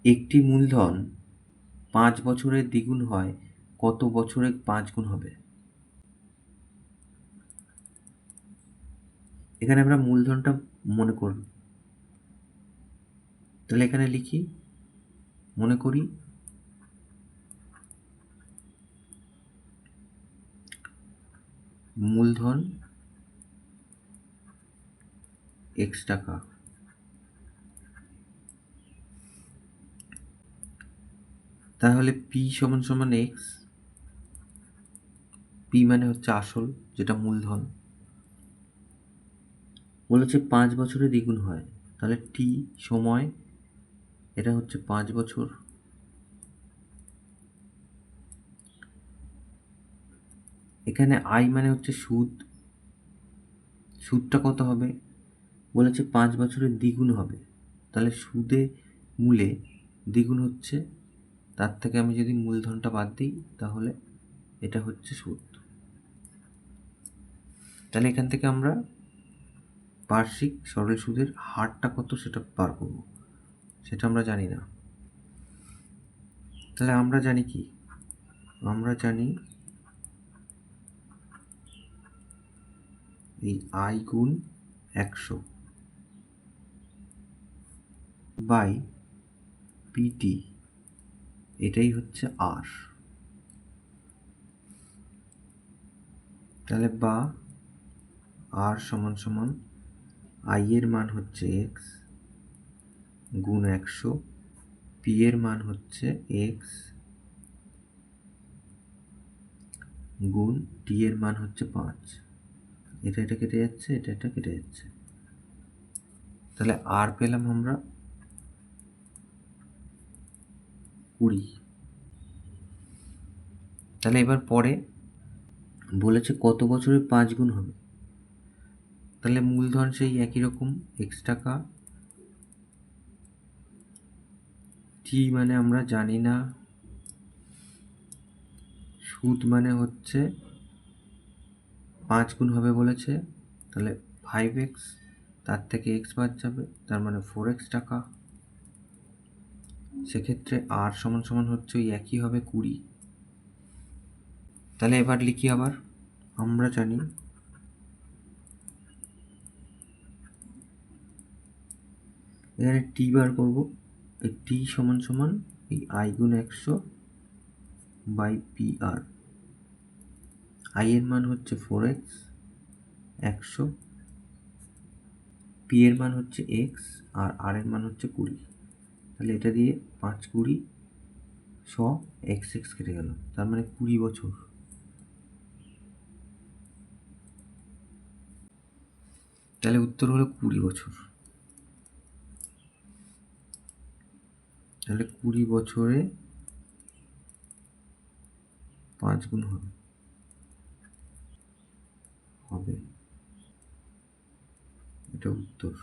একটি মূলধন 5 বছরে দ্বিগুণ হয় কত বছরে 5 গুণ হবে? এখানে আমরা মূলধনটা মনে করব। তাহলে এখানে লিখি, মনে করি মূলধন x টাকা। তাহলে p সমান সমান x, p মানে হচ্ছে আসল, যেটা মূলধন। বলেছে 5 বছরে দ্বিগুণ হয়, তাহলে t সময়, এটা হচ্ছে 5 বছর। এখানে i মানে হচ্ছে সুদ, সুদটা কত হবে? বলেছে 5 বছরের দ্বিগুণ হবে, তাহলে সুদে মূলে দ্বিগুণ হচ্ছে, তার থেকে আমি যদি মূলধনটা বাদ দিই তাহলে এটা হচ্ছে সুদ। তাহলে এখান থেকে আমরা বার্ষিক সরল সুদের হারটা কত সেটা বার করব, সেটা আমরা জানি না। তাহলে আমরা জানি কি? আমরা জানি এই i গুণ 100 বাই পিটি, এটাই হচ্ছে আর। তাহলে বা আর সমান সমান i এর মান হচ্ছে x গুণ 100, p এর মান হচ্ছে x গুণ t এর মান হচ্ছে 5। এটা কেটে যাচ্ছে, এটা কেটে যাচ্ছে। তাহলে আর পেলাম আমরা 20। তাহলে এবার পরে বলেছে কত বছরে 5 গুণ হবে। তাহলে মূলধন সেই একই রকম x টাকা, t মানে আমরা জানি না, সুদ মানে হচ্ছে 5 গুণ হবে বলেছে, তাহলে 5x, তার থেকে x বাদ যাবে, তার মানে 4x টাকা। সেক্ষেত্রে আর সমান সমান হচ্ছে ওই একই হবে 20। তাহলে এবার লিখি আবার, আমরা জানি এখানে টি বার করব, এই টি সমান সমান এই i গুণ 100 বাই পি আর। i এর মান হচ্ছে 4x 100, পি এর মান হচ্ছে x আর আর এর মান হচ্ছে 20। তাহলে এটা দিয়ে 5 20 100 x কেটে গেল, তার মানে 20 বছর। তাহলে উত্তর হলো 20 বছর। তাহলে 20 বছরে 5 গুণ হবে, এটা উত্তর।